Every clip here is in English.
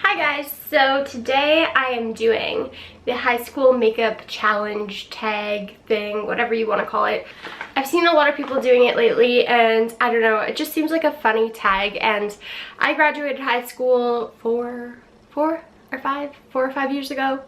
Hi guys, so today I am doing the high school makeup challenge tag thing, whatever you want to call it. I've seen a lot of people doing it lately and I don't know, it just seems like a funny tag, and I graduated high school four or five years ago.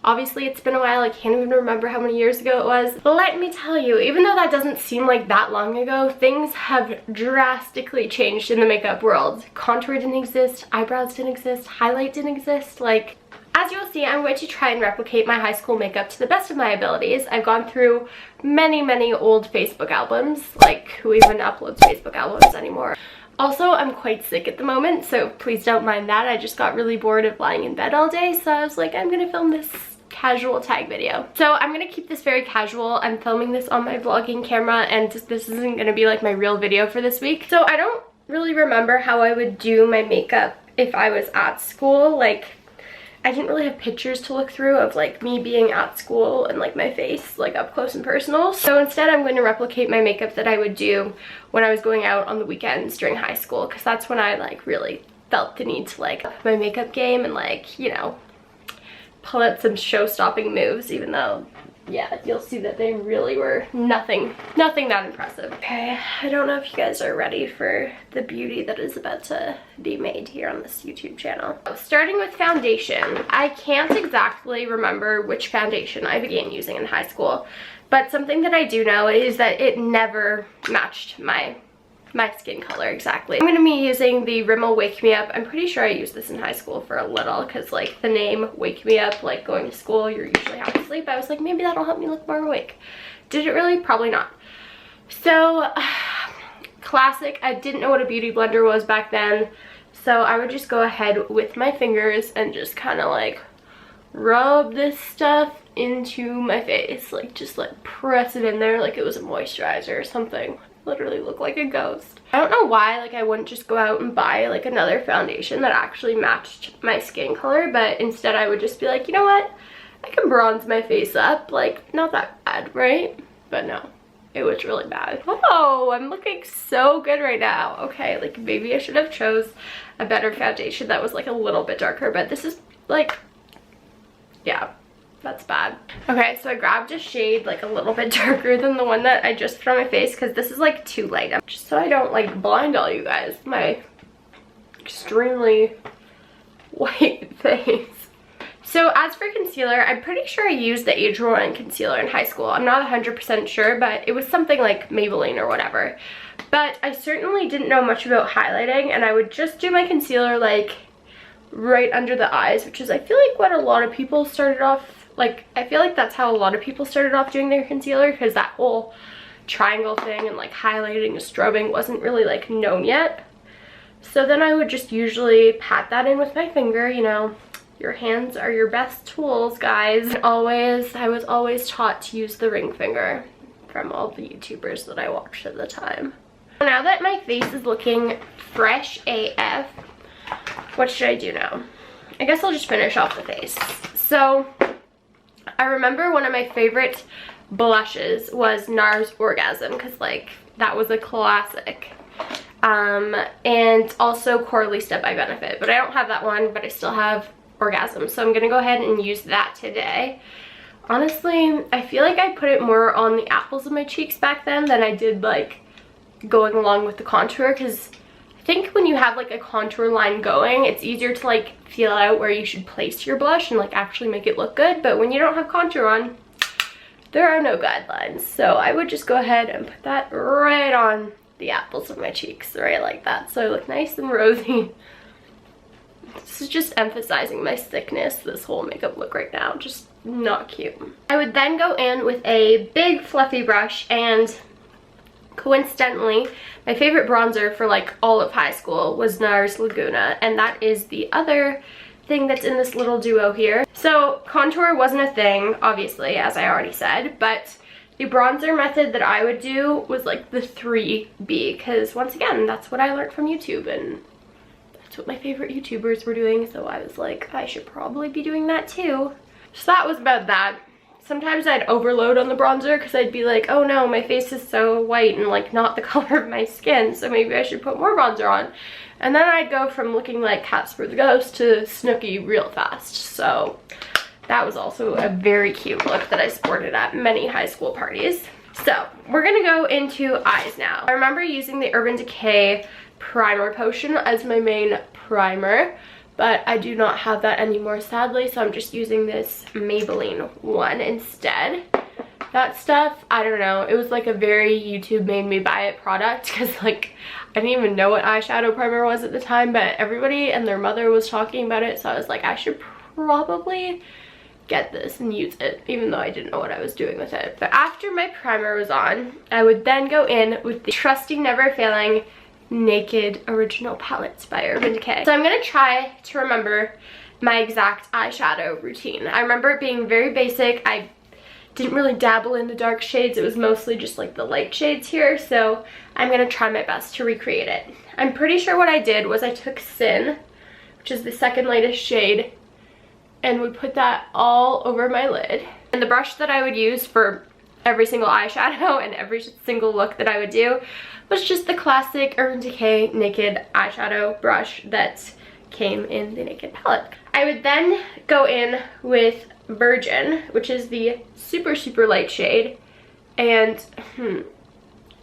Obviously it's been a while, I can't even remember how many years ago it was. But let me tell you, even though that doesn't seem like that long ago, things have drastically changed in the makeup world. Contour didn't exist, eyebrows didn't exist, highlight didn't exist. Like, as you'll see, I'm going to try and replicate my high school makeup to the best of my abilities. I've gone through many old Facebook albums. Like, who even uploads Facebook albums anymore? Also, I'm quite sick at the moment, so please don't mind that. I just got really bored of lying in bed all day, so I was like, I'm gonna film this casual tag video. So I'm gonna keep this very casual. I'm filming this on my vlogging camera, and this isn't gonna be like my real video for this week. So I don't really remember how I would do my makeup if I was at school. Like, I didn't really have pictures to look through of like me being at school and like my face like up close and personal. So instead I'm going to replicate my makeup that I would do when I was going out on the weekends during high school, because that's when I like really felt the need to like up my makeup game and like, you know, pull out some show-stopping moves, even though, yeah, you'll see that they really were nothing that impressive. Okay, I don't know if you guys are ready for the beauty that is about to be made here on this YouTube channel. Starting with foundation, I can't exactly remember which foundation I began using in high school, but something that I do know is that it never matched my skin color exactly. I'm going to be using the Rimmel Wake Me Up. I'm pretty sure I used this in high school for a little, because like the name Wake Me Up, like going to school, you're usually half asleep. I was like, maybe that'll help me look more awake. Did it really? Probably not. So, classic. I didn't know what a beauty blender was back then, so I would just go ahead with my fingers and just kind of like rub this stuff into my face. Like, just like press it in there like it was a moisturizer or something. Literally look like a ghost. I don't know why like I wouldn't just go out and buy like another foundation that actually matched my skin color, but instead I would just be like, you know what, I can bronze my face up, like not that bad, right? But no, it was really bad. Oh, I'm looking so good right now. Okay, like maybe I should have chose a better foundation that was like a little bit darker, but this is like, yeah, that's bad. Okay, so I grabbed a shade like a little bit darker than the one that I just put on my face, because this is like too light. Just so I don't like blind all you guys, my extremely white face. So as for concealer, I'm pretty sure I used the Age Roland concealer in high school. I'm not 100% sure, but it was something like Maybelline or whatever. But I certainly didn't know much about highlighting, and I would just do my concealer like right under the eyes, which is I feel like what a lot of people started off, like I feel like that's how a lot of people started off doing their concealer, because that whole triangle thing and like highlighting and strobing wasn't really like known yet. So then I would just usually pat that in with my finger. You know, your hands are your best tools, guys. And I was always taught to use the ring finger from all the YouTubers that I watched at the time. Now that my face is looking fresh AF, what should I do now? I guess I'll just finish off the face. So I remember one of my favorite blushes was NARS Orgasm, because like that was a classic. And also Coralista by Benefit, but I don't have that one, but I still have Orgasm, so I'm gonna go ahead and use that today. Honestly, I feel like I put it more on the apples of my cheeks back then than I did like going along with the contour, because I think when you have like a contour line going, it's easier to like feel out where you should place your blush and like actually make it look good. But when you don't have contour on, there are no guidelines. So I would just go ahead and put that right on the apples of my cheeks, right like that, so I look nice and rosy. This is just emphasizing my thickness, this whole makeup look right now, just not cute. I would then go in with a big fluffy brush, and coincidentally, my favorite bronzer for like all of high school was NARS Laguna, and that is the other thing that's in this little duo here. So contour wasn't a thing, obviously, as I already said, but the bronzer method that I would do was like the 3B, because once again, that's what I learned from YouTube, and that's what my favorite YouTubers were doing, so I was like, I should probably be doing that too. So that was about that. sometimes I'd overload on the bronzer because I'd be like, oh no, my face is so white and like not the color of my skin, so maybe I should put more bronzer on. And then I'd go from looking like Casper the Ghost to Snooki real fast. So that was also a very cute look that I sported at many high school parties. So we're gonna go into eyes now. I remember using the Urban Decay primer potion as my main primer, but I do not have that anymore, sadly, so I'm just using this Maybelline one instead. That stuff, I don't know, it was like a very YouTube made me buy it product, because like I didn't even know what eyeshadow primer was at the time, but everybody and their mother was talking about it, so I was like, I should probably get this and use it, even though I didn't know what I was doing with it. But after my primer was on, I would then go in with the trusty, never failing Naked Original Palettes by Urban Decay. So I'm gonna try to remember my exact eyeshadow routine. I remember it being very basic. I didn't really dabble in the dark shades. It was mostly just like the light shades here, so I'm gonna try my best to recreate it. I'm pretty sure what I did was I took Sin, which is the second lightest shade, and would put that all over my lid. And the brush that I would use for every single eyeshadow and every single look that I would do was just the classic Urban Decay Naked eyeshadow brush that came in the Naked palette. I would then go in with Virgin, which is the super light shade, and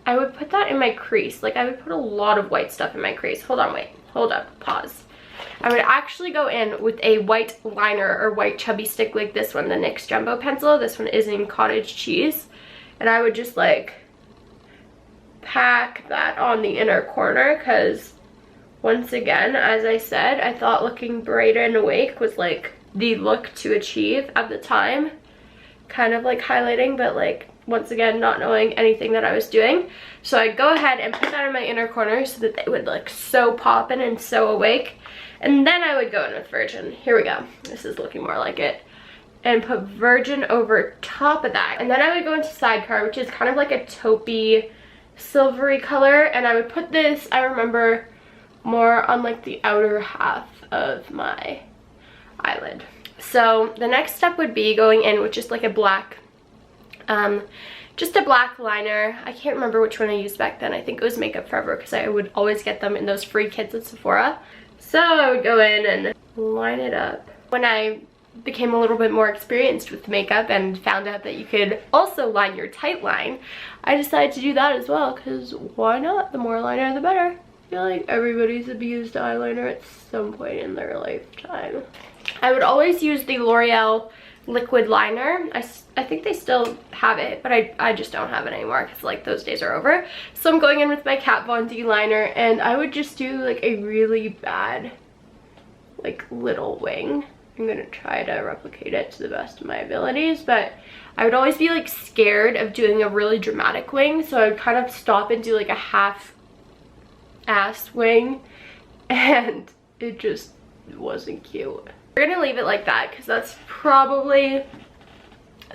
I would put that in my crease. Like I would put a lot of white stuff in my crease. Hold on, wait, hold up, pause. I would actually go in with a white liner or white chubby stick like this one, the NYX Jumbo Pencil. This one is in Cottage Cheese. And I would just like pack that on the inner corner, because once again, as I said, I thought looking bright and awake was like the look to achieve at the time. Kind of like highlighting, but like once again not knowing anything that I was doing. So I'd go ahead and put that in my inner corner so that they would look so poppin' and so awake. And then I would go in with Virgin. Here we go. This is looking more like it. And put Virgin over top of that. And then I would go into Sidecar, which is kind of like a taupey, silvery color. And I would put this, I remember, more on like the outer half of my eyelid. So the next step would be going in with just like a black, just a black liner. I can't remember which one I used back then. I think it was Makeup Forever, because I would always get them in those free kits at Sephora. So I would go in and line it up. When I became a little bit more experienced with makeup and found out that you could also line your tight line, I decided to do that as well, because why not? The more liner the better. I feel like everybody's abused eyeliner at some point in their lifetime. I would always use the L'Oreal liquid liner. I think they still have it, but I just don't have it anymore because like those days are over. So I'm going in with my Kat Von D liner, and I would just do like a really bad like little wing. I'm gonna try to replicate it to the best of my abilities, but I would always be like scared of doing a really dramatic wing, so I would kind of stop and do like a half-assed wing, and it just wasn't cute. We're gonna leave it like that because that's probably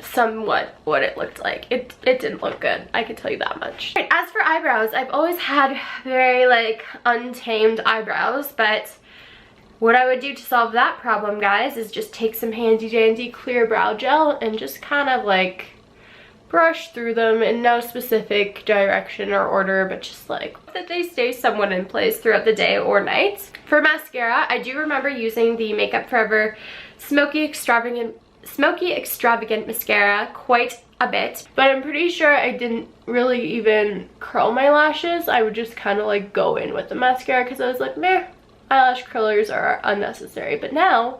somewhat what it looked like. It didn't look good, I can tell you that much. Right, as for eyebrows, I've always had very like untamed eyebrows, but what I would do to solve that problem, guys, is just take some handy dandy clear brow gel and just kind of like brush through them in no specific direction or order, but just like that they stay somewhat in place throughout the day or night. For mascara, I do remember using the Makeup Forever Smoky Extravagant Mascara quite a bit, but I'm pretty sure I didn't really even curl my lashes. I would just kind of like go in with the mascara because I was like, meh, eyelash curlers are unnecessary. But now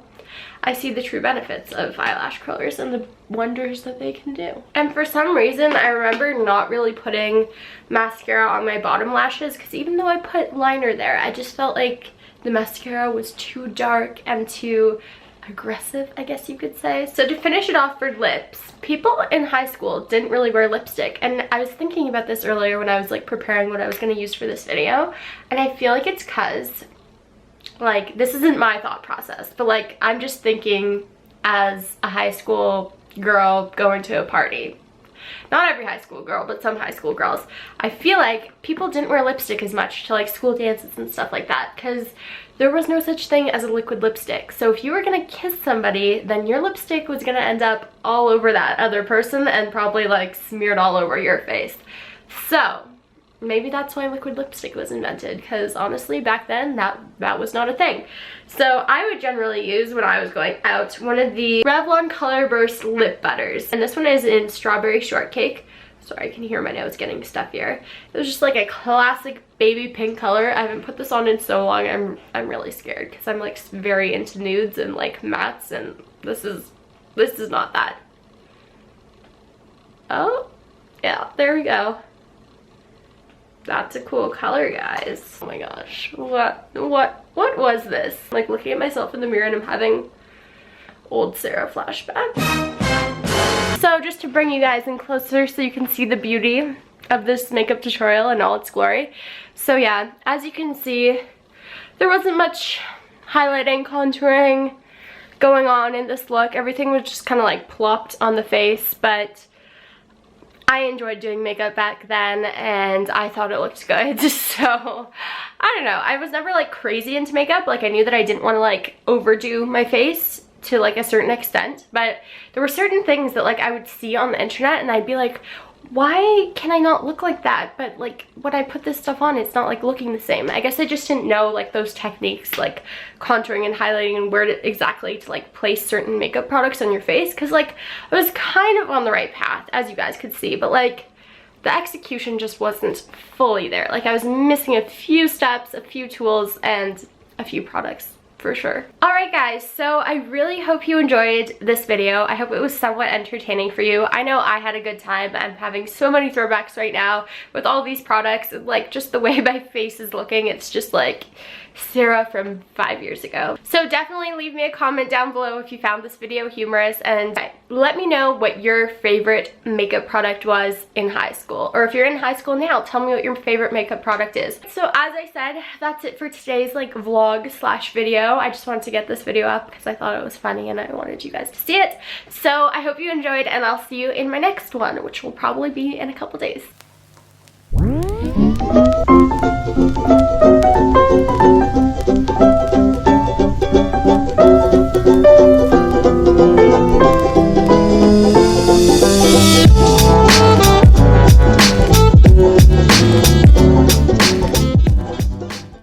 I see the true benefits of eyelash curlers and the wonders that they can do. And for some reason, I remember not really putting mascara on my bottom lashes, because even though I put liner there, I just felt like the mascara was too dark and too aggressive, I guess you could say. So to finish it off for lips, people in high school didn't really wear lipstick, and I was thinking about this earlier when I was like preparing what I was going to use for this video, and I feel like it's because like this isn't my thought process, but like I'm just thinking as a high school girl going to a party. Not every high school girl, but some high school girls. I feel like people didn't wear lipstick as much to like school dances and stuff like that, because there was no such thing as a liquid lipstick. So if you were gonna kiss somebody, then your lipstick was gonna end up all over that other person and probably like smeared all over your face. So maybe that's why liquid lipstick was invented, because honestly back then that was not a thing. So I would generally use, when I was going out, one of the Revlon Color Burst lip butters, and this one is in Strawberry Shortcake. Sorry, I can hear my nose getting stuffier. It was just like a classic baby pink color. I haven't put this on in so long. I'm really scared because I'm like very into nudes and like mattes, and this is not that. Oh yeah, there we go. That's a cool color, guys. Oh my gosh, what was this? I'm like looking at myself in the mirror and I'm having old Sarah flashbacks. So just to bring you guys in closer so you can see the beauty of this makeup tutorial in all its glory. So yeah, as you can see, there wasn't much highlighting, contouring going on in this look. Everything was just kind of like plopped on the face, but I enjoyed doing makeup back then and I thought it looked good. So I don't know, I was never like crazy into makeup. Like I knew that I didn't want to like overdo my face to like a certain extent, but there were certain things that like I would see on the internet and I'd be like, why can I not look like that? But like when I put this stuff on, it's not like looking the same. I guess I just didn't know like those techniques, like contouring and highlighting and where to exactly to like place certain makeup products on your face, because like I was kind of on the right path, as you guys could see, but like the execution just wasn't fully there. Like I was missing a few steps, a few tools, and a few products for sure. Alright guys, so I really hope you enjoyed this video. I hope it was somewhat entertaining for you. I know I had a good time. I'm having so many throwbacks right now with all these products. Like just the way my face is looking, it's just like Sarah from 5 years ago. So definitely leave me a comment down below if you found this video humorous, and let me know what your favorite makeup product was in high school. Or if you're in high school now, tell me what your favorite makeup product is. So as I said, that's it for today's like vlog slash video. I just wanted to get this video up because I thought it was funny and I wanted you guys to see it. So I hope you enjoyed, and I'll see you in my next one, which will probably be in a couple days.